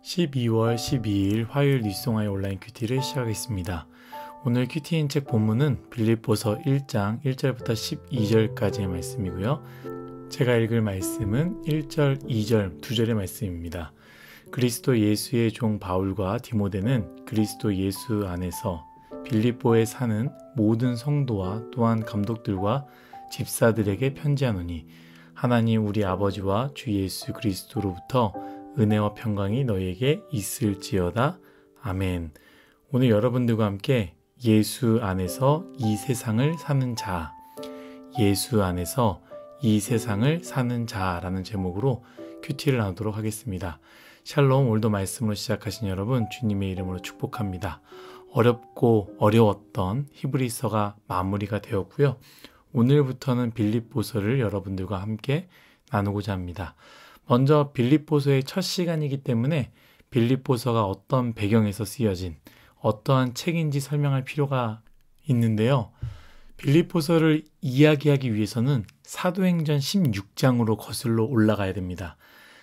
12월 12일 화요일 뉴스송아의 온라인 큐티를 시작하겠습니다. 오늘 큐티인 책 본문은 빌립보서 1장 1절부터 12절까지의 말씀이고요. 제가 읽을 말씀은 1절, 2절, 2절의 말씀입니다. 그리스도 예수의 종 바울과 디모데는 그리스도 예수 안에서 빌립보에 사는 모든 성도와 또한 감독들과 집사들에게 편지하노니 하나님 우리 아버지와 주 예수 그리스도로부터 은혜와 평강이 너희에게 있을지어다. 아멘. 오늘 여러분들과 함께 예수 안에서 이 세상을 사는 자, 예수 안에서 이 세상을 사는 자라는 제목으로 큐티를 나누도록 하겠습니다. 샬롬, 오늘도 말씀으로 시작하신 여러분 주님의 이름으로 축복합니다. 어렵고 어려웠던 히브리서가 마무리가 되었고요. 오늘부터는 빌립보서를 여러분들과 함께 나누고자 합니다. 먼저 빌립보서의 첫 시간이기 때문에 빌립보서가 어떤 배경에서 쓰여진 어떠한 책인지 설명할 필요가 있는데요. 빌립보서를 이야기하기 위해서는 사도행전 16장으로 거슬러 올라가야 됩니다.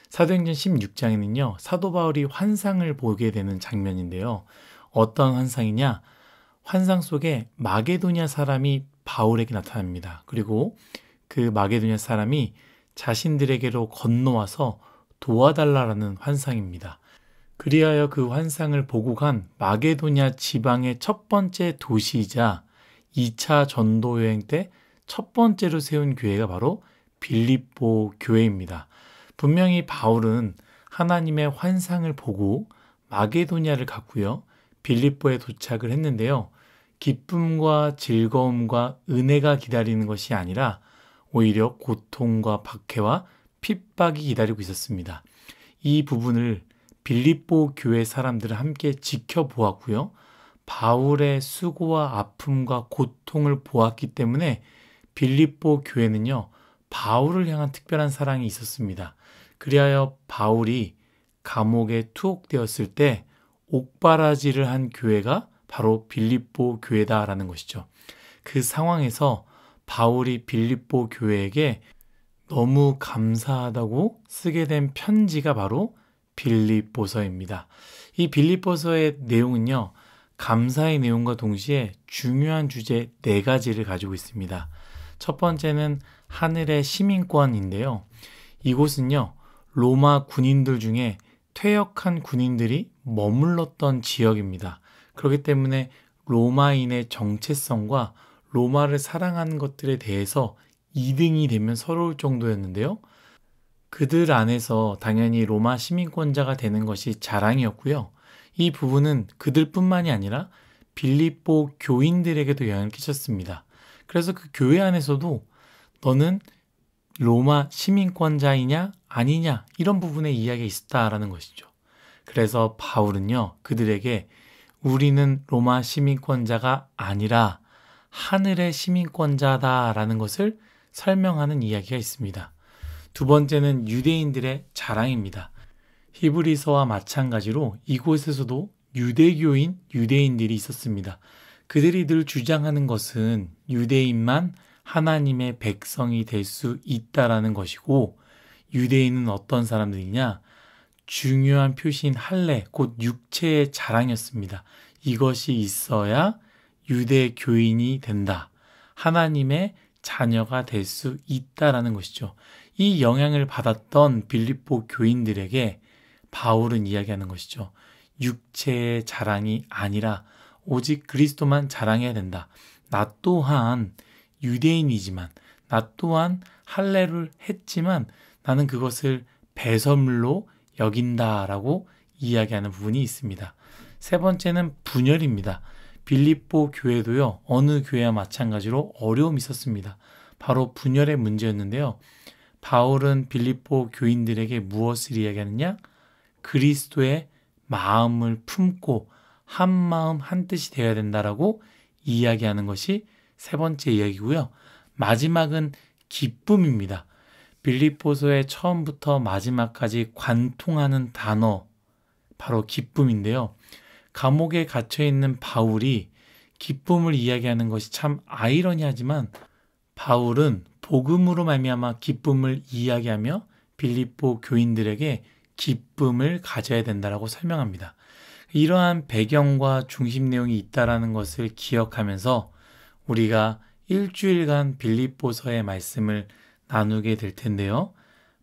사도행전 16장에는요. 사도 바울이 환상을 보게 되는 장면인데요. 어떤 환상이냐? 환상 속에 마게도냐 사람이 바울에게 나타납니다. 그리고 그 마게도냐 사람이 자신들에게로 건너와서 도와달라라는 환상입니다. 그리하여 그 환상을 보고 간 마게도냐 지방의 첫 번째 도시이자 2차 전도 여행 때 첫 번째로 세운 교회가 바로 빌립보 교회입니다. 분명히 바울은 하나님의 환상을 보고 마게도냐를 갔고요. 빌립보에 도착을 했는데요. 기쁨과 즐거움과 은혜가 기다리는 것이 아니라 오히려 고통과 박해와 핍박이 기다리고 있었습니다. 이 부분을 빌립보 교회 사람들은 함께 지켜보았고요. 바울의 수고와 아픔과 고통을 보았기 때문에 빌립보 교회는요. 바울을 향한 특별한 사랑이 있었습니다. 그리하여 바울이 감옥에 투옥되었을 때 옥바라지를 한 교회가 바로 빌립보 교회다라는 것이죠. 그 상황에서 바울이 빌립보 교회에게 너무 감사하다고 쓰게 된 편지가 바로 빌립보서입니다. 이 빌립보서의 내용은요. 감사의 내용과 동시에 중요한 주제 4가지를 가지고 있습니다. 첫 번째는 하늘의 시민권인데요. 이곳은요. 로마 군인들 중에 퇴역한 군인들이 머물렀던 지역입니다. 그렇기 때문에 로마인의 정체성과 로마를 사랑하는 것들에 대해서 2등이 되면 서러울 정도였는데요. 그들 안에서 당연히 로마 시민권자가 되는 것이 자랑이었고요. 이 부분은 그들뿐만이 아니라 빌립보 교인들에게도 영향을 끼쳤습니다. 그래서 그 교회 안에서도 너는 로마 시민권자이냐 아니냐 이런 부분에 이야기가 있었다라는 것이죠. 그래서 바울은요. 그들에게 우리는 로마 시민권자가 아니라 하늘의 시민권자다라는 것을 설명하는 이야기가 있습니다. 두 번째는 유대인들의 자랑입니다. 히브리서와 마찬가지로 이곳에서도 유대교인 유대인들이 있었습니다. 그들이 늘 주장하는 것은 유대인만 하나님의 백성이 될 수 있다라는 것이고 유대인은 어떤 사람들이냐? 중요한 표시인 할례, 곧 육체의 자랑이었습니다. 이것이 있어야 유대 교인이 된다. 하나님의 자녀가 될 수 있다라는 것이죠. 이 영향을 받았던 빌립보 교인들에게 바울은 이야기하는 것이죠. 육체의 자랑이 아니라 오직 그리스도만 자랑해야 된다. 나 또한 유대인이지만 나 또한 할례를 했지만 나는 그것을 배설물로 여긴다라고 이야기하는 부분이 있습니다. 세 번째는 분열입니다. 빌립보 교회도요. 어느 교회와 마찬가지로 어려움이 있었습니다. 바로 분열의 문제였는데요. 바울은 빌립보 교인들에게 무엇을 이야기하느냐? 그리스도의 마음을 품고 한 마음 한 뜻이 되어야 된다라고 이야기하는 것이 세 번째 이야기고요. 마지막은 기쁨입니다. 빌립보서의 처음부터 마지막까지 관통하는 단어 바로 기쁨인데요. 감옥에 갇혀있는 바울이 기쁨을 이야기하는 것이 참 아이러니하지만 바울은 복음으로 말미암아 기쁨을 이야기하며 빌립보 교인들에게 기쁨을 가져야 된다라고 설명합니다. 이러한 배경과 중심 내용이 있다라는 것을 기억하면서 우리가 일주일간 빌립보서의 말씀을 나누게 될 텐데요.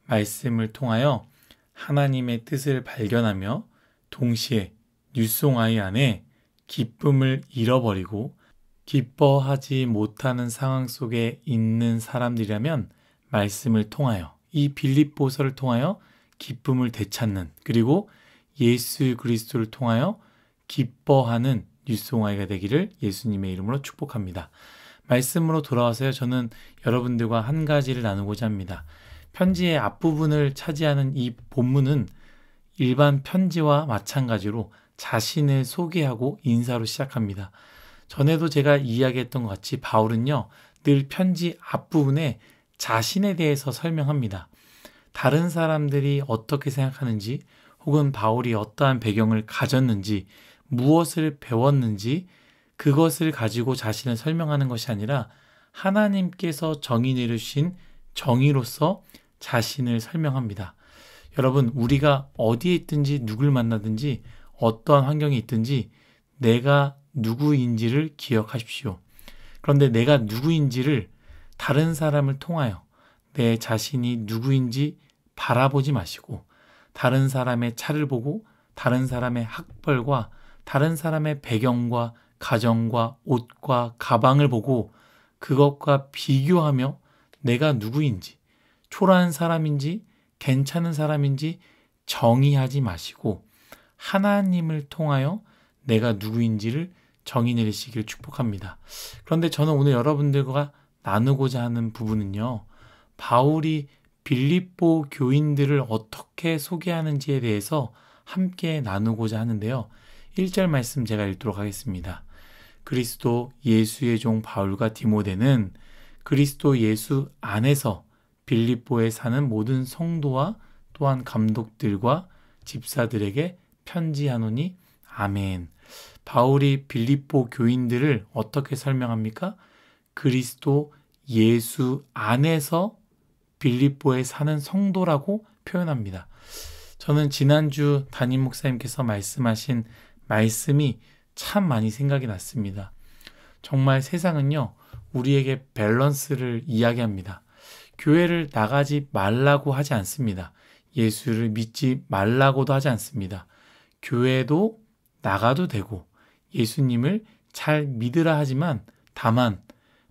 말씀을 통하여 하나님의 뜻을 발견하며 동시에 뉴송아이 안에 기쁨을 잃어버리고 기뻐하지 못하는 상황 속에 있는 사람들이라면 말씀을 통하여 이 빌립보서를 통하여 기쁨을 되찾는, 그리고 예수 그리스도를 통하여 기뻐하는 뉴송아이가 되기를 예수님의 이름으로 축복합니다. 말씀으로 돌아와서요. 저는 여러분들과 한 가지를 나누고자 합니다. 편지의 앞부분을 차지하는 이 본문은 일반 편지와 마찬가지로 자신을 소개하고 인사로 시작합니다. 전에도 제가 이야기했던 것 같이 바울은요, 늘 편지 앞부분에 자신에 대해서 설명합니다. 다른 사람들이 어떻게 생각하는지, 혹은 바울이 어떠한 배경을 가졌는지, 무엇을 배웠는지, 그것을 가지고 자신을 설명하는 것이 아니라 하나님께서 정의 내리신 정의로서 자신을 설명합니다. 여러분, 우리가 어디에 있든지 누굴 만나든지 어떠한 환경에 있든지 내가 누구인지를 기억하십시오. 그런데 내가 누구인지를 다른 사람을 통하여 내 자신이 누구인지 바라보지 마시고 다른 사람의 차를 보고 다른 사람의 학벌과 다른 사람의 배경과 가정과 옷과 가방을 보고 그것과 비교하며 내가 누구인지, 초라한 사람인지 괜찮은 사람인지 정의하지 마시고 하나님을 통하여 내가 누구인지를 정의 내리시길 축복합니다. 그런데 저는 오늘 여러분들과 나누고자 하는 부분은요, 바울이 빌립보 교인들을 어떻게 소개하는지에 대해서 함께 나누고자 하는데요. 1절 말씀 제가 읽도록 하겠습니다. 그리스도 예수의 종 바울과 디모데는 그리스도 예수 안에서 빌립보에 사는 모든 성도와 또한 감독들과 집사들에게 편지하노니 아멘. 바울이 빌립보 교인들을 어떻게 설명합니까? 그리스도 예수 안에서 빌립보에 사는 성도라고 표현합니다. 저는 지난주 담임 목사님께서 말씀하신 말씀이 참 많이 생각이 났습니다. 정말 세상은요, 우리에게 밸런스를 이야기합니다. 교회를 나가지 말라고 하지 않습니다. 예수를 믿지 말라고도 하지 않습니다. 교회도 나가도 되고 예수님을 잘 믿으라 하지만 다만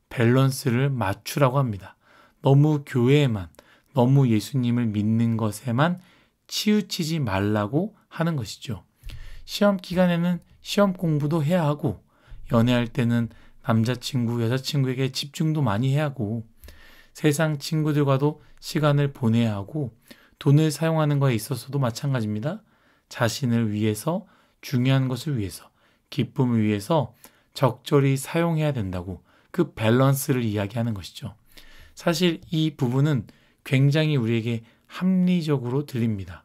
밸런스를 맞추라고 합니다. 너무 교회에만, 너무 예수님을 믿는 것에만 치우치지 말라고 하는 것이죠. 시험 기간에는 시험 공부도 해야 하고 연애할 때는 남자친구, 여자친구에게 집중도 많이 해야 하고 세상 친구들과도 시간을 보내야 하고 돈을 사용하는 것에 있어서도 마찬가지입니다. 자신을 위해서, 중요한 것을 위해서, 기쁨을 위해서 적절히 사용해야 된다고 그 밸런스를 이야기하는 것이죠. 사실 이 부분은 굉장히 우리에게 합리적으로 들립니다.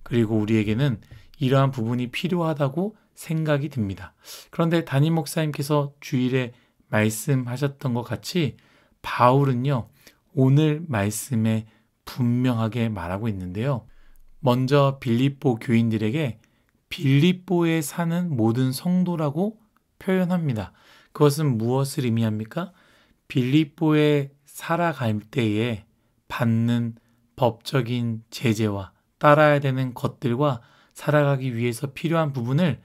그리고 우리에게는 이러한 부분이 필요하다고 생각이 듭니다. 그런데 담임 목사님께서 주일에 말씀하셨던 것 같이 바울은요, 오늘 말씀에 분명하게 말하고 있는데요. 먼저 빌립보 교인들에게 빌립보에 사는 모든 성도라고 표현합니다. 그것은 무엇을 의미합니까? 빌립보에 살아갈 때에 받는 법적인 제재와 따라야 되는 것들과 살아가기 위해서 필요한 부분을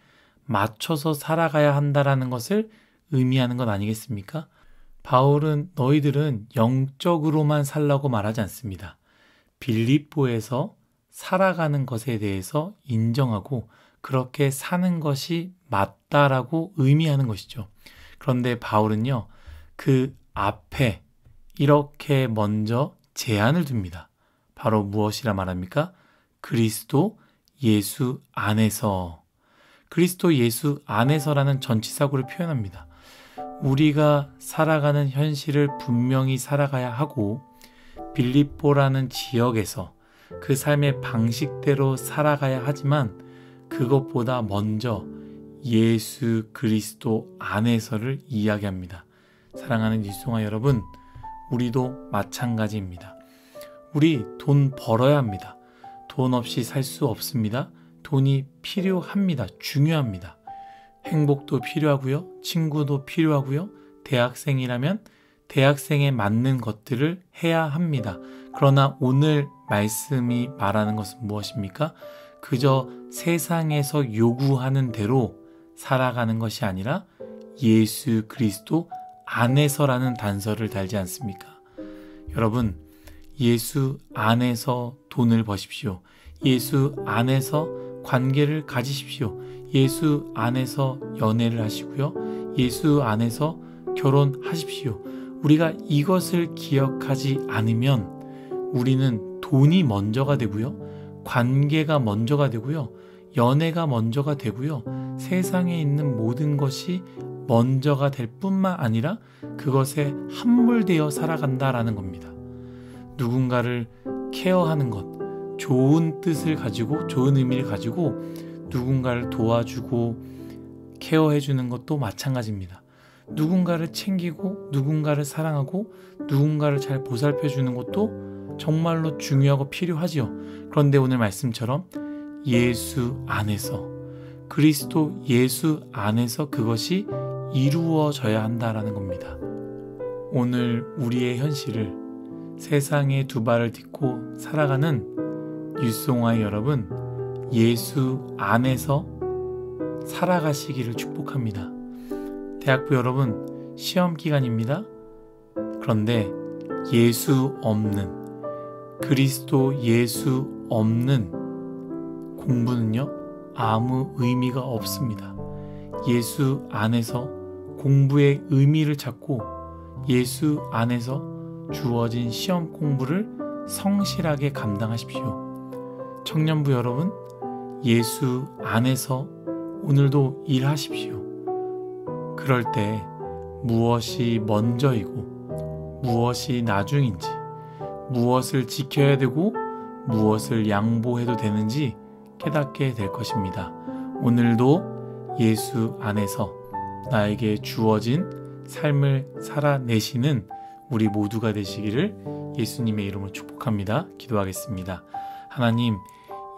맞춰서 살아가야 한다라는 것을 의미하는 것 아니겠습니까? 바울은 너희들은 영적으로만 살라고 말하지 않습니다. 빌립보에서 살아가는 것에 대해서 인정하고 그렇게 사는 것이 맞다라고 의미하는 것이죠. 그런데 바울은요, 그 앞에 이렇게 먼저 제한을 둡니다. 바로 무엇이라 말합니까? 그리스도 예수 안에서. 그리스도 예수 안에서라는 전치사구를 표현합니다. 우리가 살아가는 현실을 분명히 살아가야 하고 빌립보라는 지역에서 그 삶의 방식대로 살아가야 하지만 그것보다 먼저 예수 그리스도 안에서를 이야기합니다. 사랑하는 뉴송아 여러분, 우리도 마찬가지입니다. 우리 돈 벌어야 합니다. 돈 없이 살 수 없습니다. 돈이 필요합니다. 중요합니다. 행복도 필요하고요. 친구도 필요하고요. 대학생이라면 대학생에 맞는 것들을 해야 합니다. 그러나 오늘 말씀이 말하는 것은 무엇입니까? 그저 세상에서 요구하는 대로 살아가는 것이 아니라 예수 그리스도 안에서라는 단서를 달지 않습니까? 여러분, 예수 안에서 돈을 버십시오. 예수 안에서 관계를 가지십시오. 예수 안에서 연애를 하시고요. 예수 안에서 결혼하십시오. 우리가 이것을 기억하지 않으면 우리는 돈이 먼저가 되고요. 관계가 먼저가 되고요. 연애가 먼저가 되고요. 세상에 있는 모든 것이 먼저가 될 뿐만 아니라 그것에 함몰되어 살아간다라는 겁니다. 누군가를 케어하는 것, 좋은 뜻을 가지고 좋은 의미를 가지고 누군가를 도와주고 케어해주는 것도 마찬가지입니다. 누군가를 챙기고 누군가를 사랑하고 누군가를 잘 보살펴주는 것도 정말로 중요하고 필요하지요. 그런데 오늘 말씀처럼 예수 안에서, 그리스도 예수 안에서 그것이 이루어져야 한다라는 겁니다. 오늘 우리의 현실을 세상에 두 발을 딛고 살아가는 뉴송아의 여러분, 예수 안에서 살아가시기를 축복합니다. 대학부 여러분, 시험 기간입니다. 그런데 예수 없는, 그리스도 예수 없는 공부는요, 아무 의미가 없습니다. 예수 안에서 공부의 의미를 찾고 예수 안에서 주어진 시험 공부를 성실하게 감당하십시오. 청년부 여러분, 예수 안에서 오늘도 일하십시오. 그럴 때 무엇이 먼저이고 무엇이 나중인지, 무엇을 지켜야 되고 무엇을 양보해도 되는지 깨닫게 될 것입니다. 오늘도 예수 안에서 나에게 주어진 삶을 살아내시는 우리 모두가 되시기를 예수님의 이름으로 축복합니다. 기도하겠습니다. 하나님,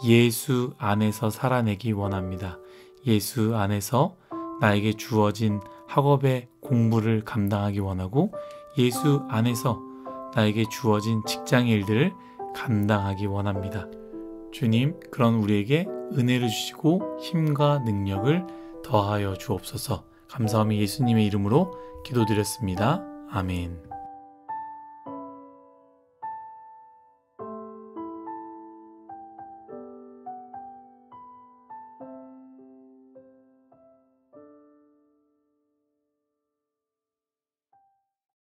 예수 안에서 살아내기 원합니다. 예수 안에서 나에게 주어진 학업의 공부를 감당하기 원하고 예수 안에서 나에게 주어진 직장의 일들을 감당하기 원합니다. 주님, 그런 우리에게 은혜를 주시고 힘과 능력을 더하여 주옵소서. 감사하며 예수님의 이름으로 기도드렸습니다. 아멘.